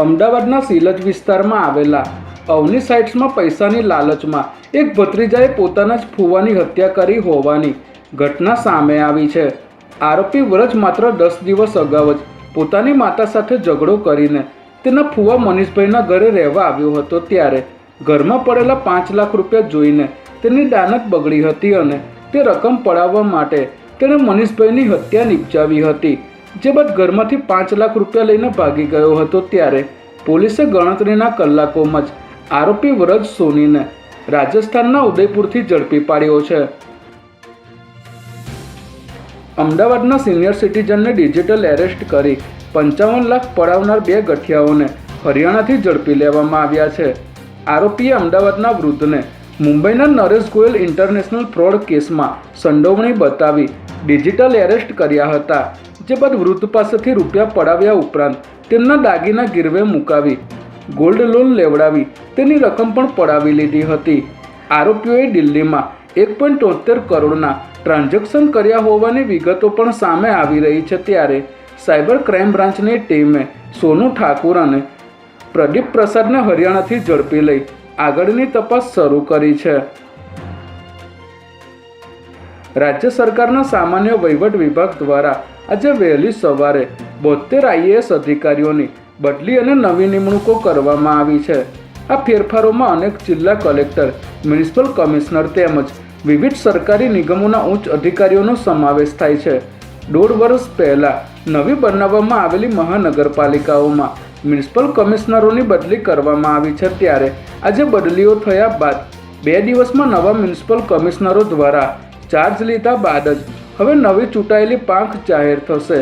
અમદાવાદના સિલજ વિસ્તારમાં આવેલા અવની સાઇટ્સમાં પૈસાની લાલચમાં એક ભત્રીજાએ પોતાના જ ફુવાની હત્યા કરી હોવાની ઘટના સામે આવી છે। આરોપી વરજ માત્ર 10 દિવસ અગાઉ જ પોતાની માતા સાથે ઝઘડો કરીને તેના ફુવા મનીષભાઈના ઘરે રહેવા આવ્યો હતો, ત્યારે ઘરમાં પડેલા 5 લાખ રૂપિયા જોઈને તેની દાનત બગડી હતી અને તે રકમ પડાવવા માટે તેણે મનીષભાઈની હત્યા નિપજાવી હતી। જે બાદ ઘરમાંથી 5 લાખ રૂપિયા લઈને ભાગી ગયો હતો, ત્યારે પોલીસે ગણતરીના કલાકોમાં જ આરોપી વરજ સોનીને રાજસ્થાનના ઉદયપુરથી ઝડપી પાડ્યો છે। અમદાવાદના સિનિયર સિટીઝનને ડિજિટલ એરેસ્ટ કરી 55 લાખ પડાવનાર 2 ગઠિયાઓને હરિયાણાથી ઝડપી લેવામાં આવ્યા છે। આરોપીએ અમદાવાદના વૃદ્ધને મુંબઈના નરેશ ગોયલ ઇન્ટરનેશનલ ફ્રોડ કેસમાં સંડોવણી બતાવી ડિજિટલ એરેસ્ટ કર્યા હતા। જે બાદ વૃદ્ધ પાસેથી રૂપિયા પડાવ્યા ઉપરાંત તેમના દાગીના ગીરવે મુકાવી ગોલ્ડ લોન લેવડાવી તેની રકમ પણ પડાવી લીધી હતી। આરોપીઓએ દિલ્હીમાં 1.73 કરોડના ટ્રાન્ઝેક્શન કર્યા હોવાની વિગતો પણ સામે આવી રહી છે, ત્યારે સાયબર ક્રાઇમ બ્રાન્ચની ટીમે સોનુ ઠાકુર અને પ્રદીપ પ્રસાદને હરિયાણાથી ઝડપી લઈ આગળની તપાસ શરૂ કરી છે। રાજ્ય સરકારના સામાન્ય વહીવટ વિભાગ દ્વારા આજે વહેલી સવારે 72 IAS અધિકારીઓની બદલી અને નવી નિમણૂકો કરવામાં આવી છે। આ ફેરફારોમાં અનેક જિલ્લા કલેક્ટર, મ્યુનિસિપલ કમિશનર તેમજ વિવિધ સરકારી નિગમોના ઉચ્ચ અધિકારીઓનો સમાવેશ થાય છે। 1.5 વર્ષ પહેલાં નવી બનાવવામાં આવેલી મહાનગરપાલિકાઓમાં મ્યુનિસિપલ કમિશનરોની બદલી કરવામાં આવી છે, ત્યારે આજે બદલીઓ થયા બાદ 2 દિવસમાં નવા મ્યુનિસિપલ કમિશનરો દ્વારા ચાર્જ લીધા બાદ જ હવે નવી ચૂંટાયેલી પાંખ જાહેર થશે।